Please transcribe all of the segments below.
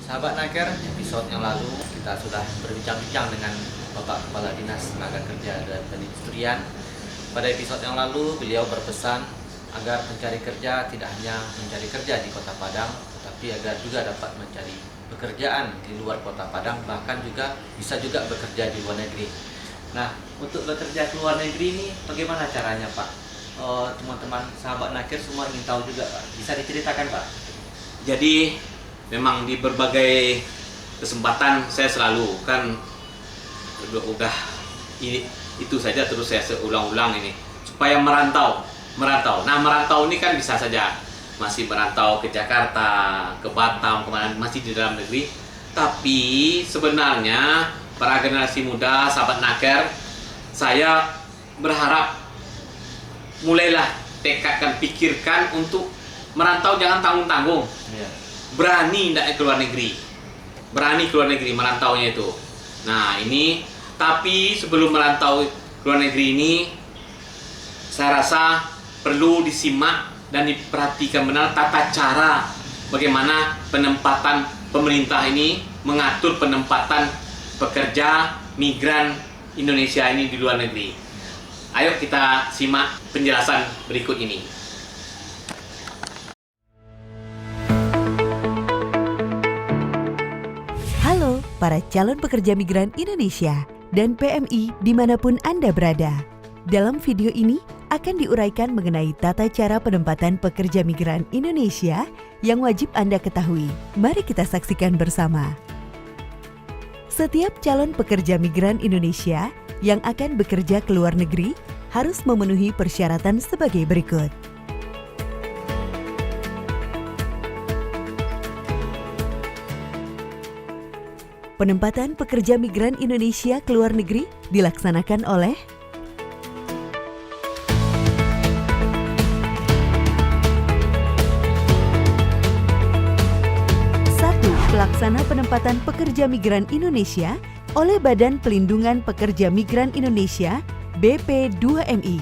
Sahabat Naker, episode yang lalu kita sudah berbincang-bincang dengan Bapak Kepala Dinas Tenaga Kerja dan Perindustrian. Pada episode yang lalu, beliau berpesan agar pencari kerja tidak hanya mencari kerja di Kota Padang, tetapi agar juga dapat mencari pekerjaan di luar Kota Padang, bahkan juga bisa juga bekerja di luar negeri. Nah, untuk bekerja ke luar negeri ini bagaimana caranya, Pak? Teman-teman sahabat Naker semua ingin tahu juga, Pak. Bisa diceritakan, Pak? Jadi memang di berbagai kesempatan saya selalu kan udah itu saja terus saya ulang-ulang ini supaya merantau. Nah, merantau ini kan bisa saja masih merantau ke Jakarta, ke Batam, kemana masih di dalam negeri. Tapi sebenarnya para generasi muda, sahabat Naker, saya berharap mulailah tekadkan, pikirkan untuk merantau, jangan tanggung-tanggung. Berani tidak ke luar negeri, merantaunya itu. Nah ini, tapi sebelum merantau ke luar negeri ini, saya rasa perlu disimak dan diperhatikan benar tata cara bagaimana penempatan pemerintah ini mengatur penempatan pekerja migran Indonesia ini di luar negeri. Ayo kita simak penjelasan berikut ini. Halo para calon pekerja migran Indonesia dan PMI dimanapun Anda berada. Dalam video ini akan diuraikan mengenai tata cara penempatan pekerja migran Indonesia yang wajib Anda ketahui. Mari kita saksikan bersama. Setiap calon pekerja migran Indonesia yang akan bekerja ke luar negeri harus memenuhi persyaratan sebagai berikut. Penempatan pekerja migran Indonesia ke luar negeri dilaksanakan oleh Pelaksana penempatan pekerja migran Indonesia oleh Badan Pelindungan Pekerja Migran Indonesia BP2MI.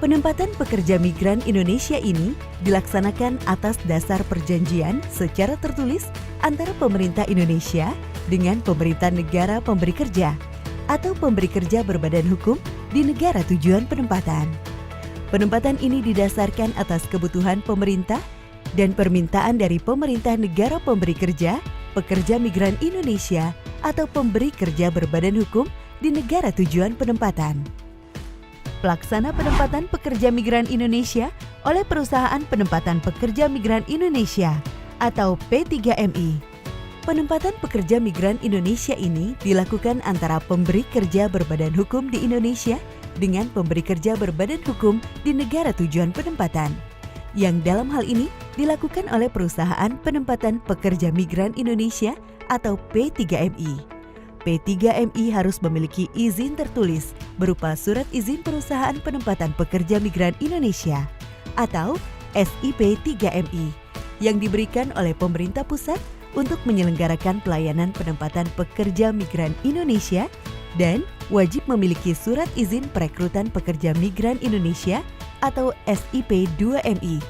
Penempatan pekerja migran Indonesia ini dilaksanakan atas dasar perjanjian secara tertulis antara pemerintah Indonesia dengan pemerintah negara pemberi kerja atau pemberi kerja berbadan hukum di negara tujuan penempatan. Penempatan ini didasarkan atas kebutuhan pemerintah dan permintaan dari pemerintah negara pemberi kerja, pekerja migran Indonesia, atau pemberi kerja berbadan hukum di negara tujuan penempatan. Pelaksana penempatan pekerja migran Indonesia oleh Perusahaan Penempatan Pekerja Migran Indonesia atau P3MI. Penempatan pekerja migran Indonesia ini dilakukan antara pemberi kerja berbadan hukum di Indonesia dengan pemberi kerja berbadan hukum di negara tujuan penempatan, yang dalam hal ini dilakukan oleh Perusahaan Penempatan Pekerja Migran Indonesia atau P3MI. P3MI harus memiliki izin tertulis berupa Surat Izin Perusahaan Penempatan Pekerja Migran Indonesia atau SIP 3MI yang diberikan oleh pemerintah pusat untuk menyelenggarakan pelayanan penempatan pekerja migran Indonesia dan wajib memiliki Surat Izin Perekrutan Pekerja Migran Indonesia atau SIP 2MI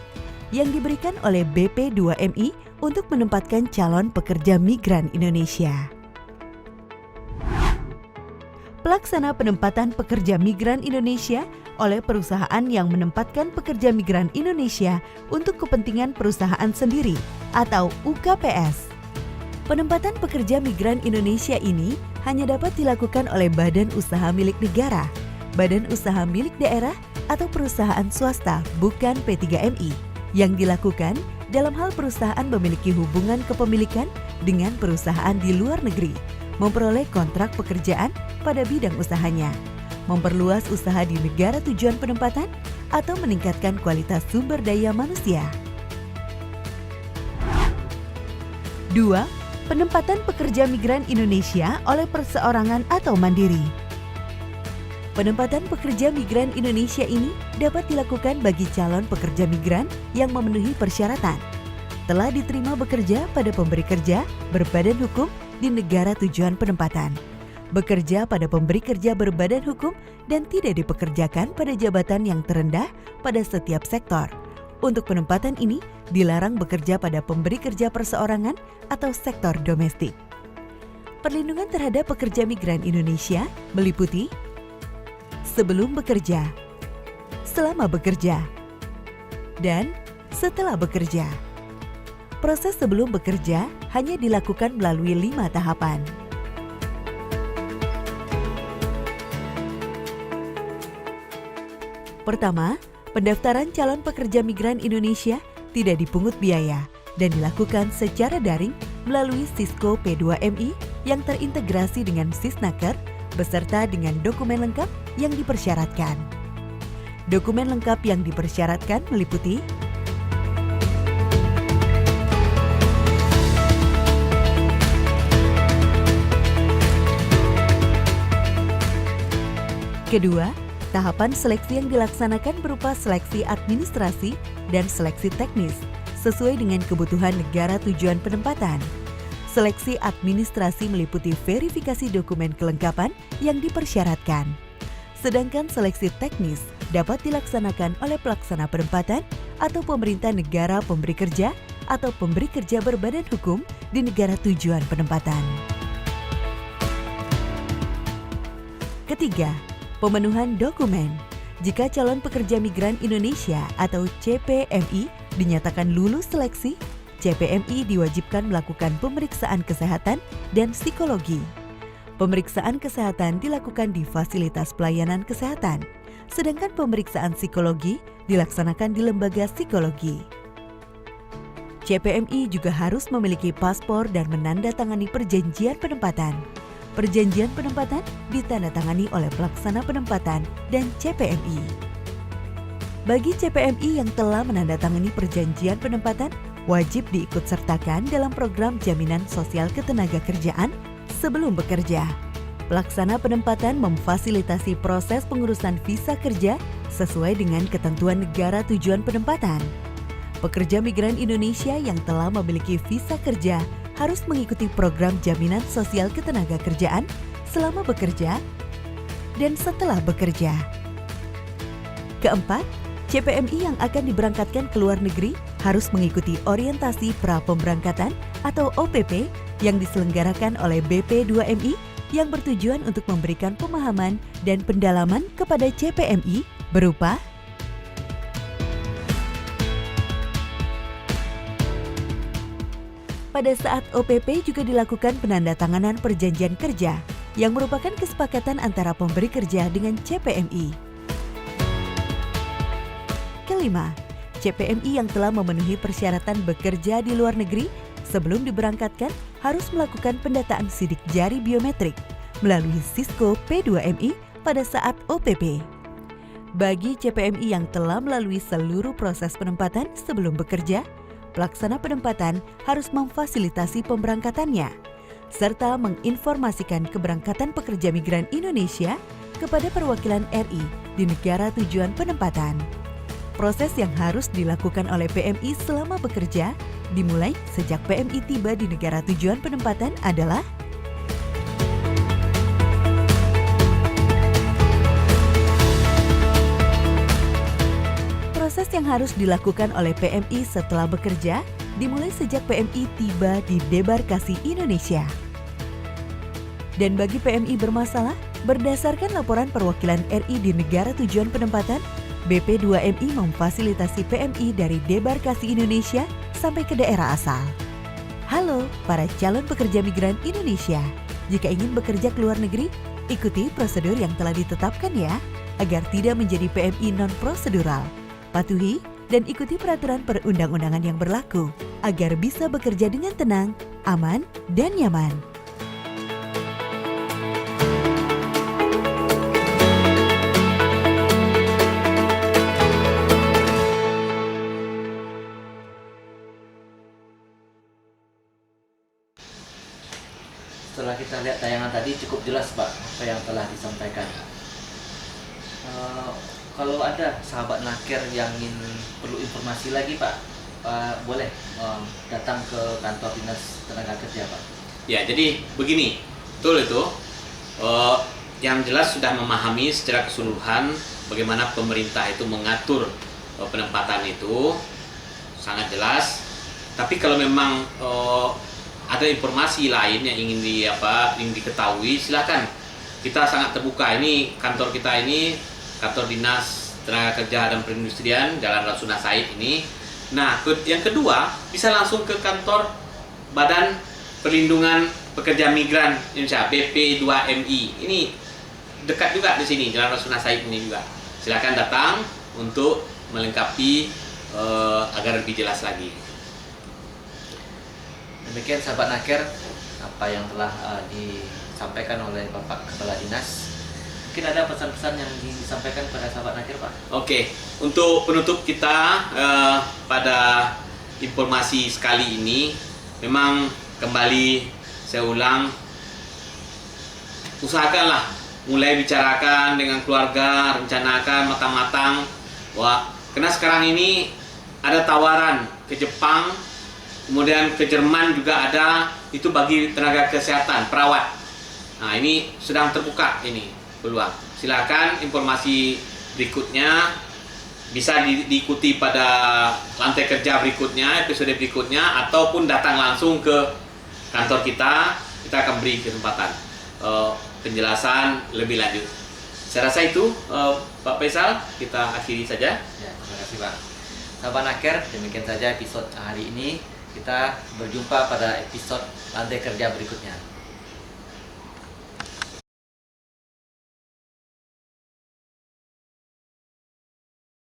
yang diberikan oleh BP2MI untuk menempatkan calon pekerja migran Indonesia. Pelaksana penempatan pekerja migran Indonesia oleh perusahaan yang menempatkan pekerja migran Indonesia untuk kepentingan perusahaan sendiri atau UKPS. Penempatan pekerja migran Indonesia ini hanya dapat dilakukan oleh badan usaha milik negara, badan usaha milik daerah, atau perusahaan swasta bukan P3MI yang dilakukan dalam hal perusahaan memiliki hubungan kepemilikan dengan perusahaan di luar negeri, memperoleh kontrak pekerjaan pada bidang usahanya, memperluas usaha di negara tujuan penempatan, atau meningkatkan kualitas sumber daya manusia. 2. Penempatan pekerja migran Indonesia oleh perseorangan atau mandiri. Penempatan pekerja migran Indonesia ini dapat dilakukan bagi calon pekerja migran yang memenuhi persyaratan, telah diterima bekerja pada pemberi kerja berbadan hukum di negara tujuan penempatan, bekerja pada pemberi kerja berbadan hukum dan tidak dipekerjakan pada jabatan yang terendah pada setiap sektor, Untuk penempatan ini, dilarang bekerja pada pemberi kerja perseorangan atau sektor domestik. Perlindungan terhadap pekerja migran Indonesia meliputi sebelum bekerja, selama bekerja, dan setelah bekerja. Proses sebelum bekerja hanya dilakukan melalui 5 tahapan. Pertama, pendaftaran calon pekerja migran Indonesia tidak dipungut biaya dan dilakukan secara daring melalui Sisco P2MI yang terintegrasi dengan Sisnaker beserta dengan dokumen lengkap yang dipersyaratkan. Dokumen lengkap yang dipersyaratkan meliputi kedua, tahapan seleksi yang dilaksanakan berupa seleksi administrasi dan seleksi teknis sesuai dengan kebutuhan negara tujuan penempatan. Seleksi administrasi meliputi verifikasi dokumen kelengkapan yang dipersyaratkan. Sedangkan seleksi teknis dapat dilaksanakan oleh pelaksana penempatan atau pemerintah negara pemberi kerja atau pemberi kerja berbadan hukum di negara tujuan penempatan. Ketiga, pemenuhan dokumen. Jika calon pekerja migran Indonesia atau CPMI dinyatakan lulus seleksi, CPMI diwajibkan melakukan pemeriksaan kesehatan dan psikologi. Pemeriksaan kesehatan dilakukan di fasilitas pelayanan kesehatan, sedangkan pemeriksaan psikologi dilaksanakan di lembaga psikologi. CPMI juga harus memiliki paspor dan menandatangani perjanjian penempatan. Perjanjian penempatan ditandatangani oleh pelaksana penempatan dan CPMI. Bagi CPMI yang telah menandatangani perjanjian penempatan, wajib diikutsertakan dalam program jaminan sosial ketenagakerjaan sebelum bekerja. Pelaksana penempatan memfasilitasi proses pengurusan visa kerja sesuai dengan ketentuan negara tujuan penempatan. Pekerja migran Indonesia yang telah memiliki visa kerja harus mengikuti program jaminan sosial ketenagakerjaan selama bekerja dan setelah bekerja. Keempat, CPMI yang akan diberangkatkan ke luar negeri harus mengikuti orientasi pra-pemberangkatan atau OPP yang diselenggarakan oleh BP2MI yang bertujuan untuk memberikan pemahaman dan pendalaman kepada CPMI berupa pada saat OPP juga dilakukan penandatanganan perjanjian kerja yang merupakan kesepakatan antara pemberi kerja dengan CPMI. Kelima, CPMI yang telah memenuhi persyaratan bekerja di luar negeri sebelum diberangkatkan harus melakukan pendataan sidik jari biometrik melalui Sisco P2MI pada saat OPP. Bagi CPMI yang telah melalui seluruh proses penempatan sebelum bekerja, pelaksana penempatan harus memfasilitasi pemberangkatannya, serta menginformasikan keberangkatan pekerja migran Indonesia kepada perwakilan RI di negara tujuan penempatan. Proses yang harus dilakukan oleh PMI selama bekerja dimulai sejak PMI tiba di negara tujuan penempatan adalah proses yang harus dilakukan oleh PMI setelah bekerja dimulai sejak PMI tiba di debarkasi Indonesia. Dan bagi PMI bermasalah, berdasarkan laporan perwakilan RI di negara tujuan penempatan, BP2MI memfasilitasi PMI dari debarkasi Indonesia sampai ke daerah asal. Halo para calon pekerja migran Indonesia, jika ingin bekerja ke luar negeri, ikuti prosedur yang telah ditetapkan ya, agar tidak menjadi PMI non-prosedural. Patuhi dan ikuti peraturan perundang-undangan yang berlaku agar bisa bekerja dengan tenang, aman, dan nyaman. Setelah kita lihat tayangan tadi cukup jelas Pak apa yang telah disampaikan. Kalau ada sahabat nakir yang ingin perlu informasi lagi Pak, boleh datang ke kantor Dinas Tenaga Kerja Pak. Ya, jadi begini, betul itu. Yang jelas sudah memahami secara keseluruhan bagaimana pemerintah itu mengatur penempatan itu sangat jelas. Tapi kalau memang ada informasi lain yang ingin diketahui, silakan. Kita sangat terbuka. Ini kantor kita ini, kantor Dinas Tenaga Kerja dan Perindustrian Jalan Rasuna Said ini. Nah, yang kedua bisa langsung ke kantor Badan Perlindungan Pekerja Migran Indonesia BP2MI. Ini dekat juga di sini, Jalan Rasuna Said ini juga. Silakan datang untuk melengkapi agar lebih jelas lagi. Demikian sahabat Naker, apa yang telah disampaikan oleh Bapak Kepala Dinas. Mungkin ada pesan-pesan yang disampaikan pada sahabat Naker, Pak? Oke, untuk penutup kita pada informasi sekali ini, memang kembali saya ulang, usahakanlah mulai bicarakan dengan keluarga, rencanakan matang-matang, karena sekarang ini ada tawaran ke Jepang, kemudian ke Jerman juga ada, itu bagi tenaga kesehatan, perawat. Nah, ini sedang terbuka ini peluang. Silakan informasi berikutnya bisa diikuti pada lantai kerja berikutnya, episode berikutnya, ataupun datang langsung ke kantor kita akan beri kesempatan penjelasan lebih lanjut. Saya rasa itu Pak Faisal, kita akhiri saja. Ya, terima kasih Pak. Sahabat Naker, demikian saja episode hari ini. Kita berjumpa pada episode lantai kerja berikutnya.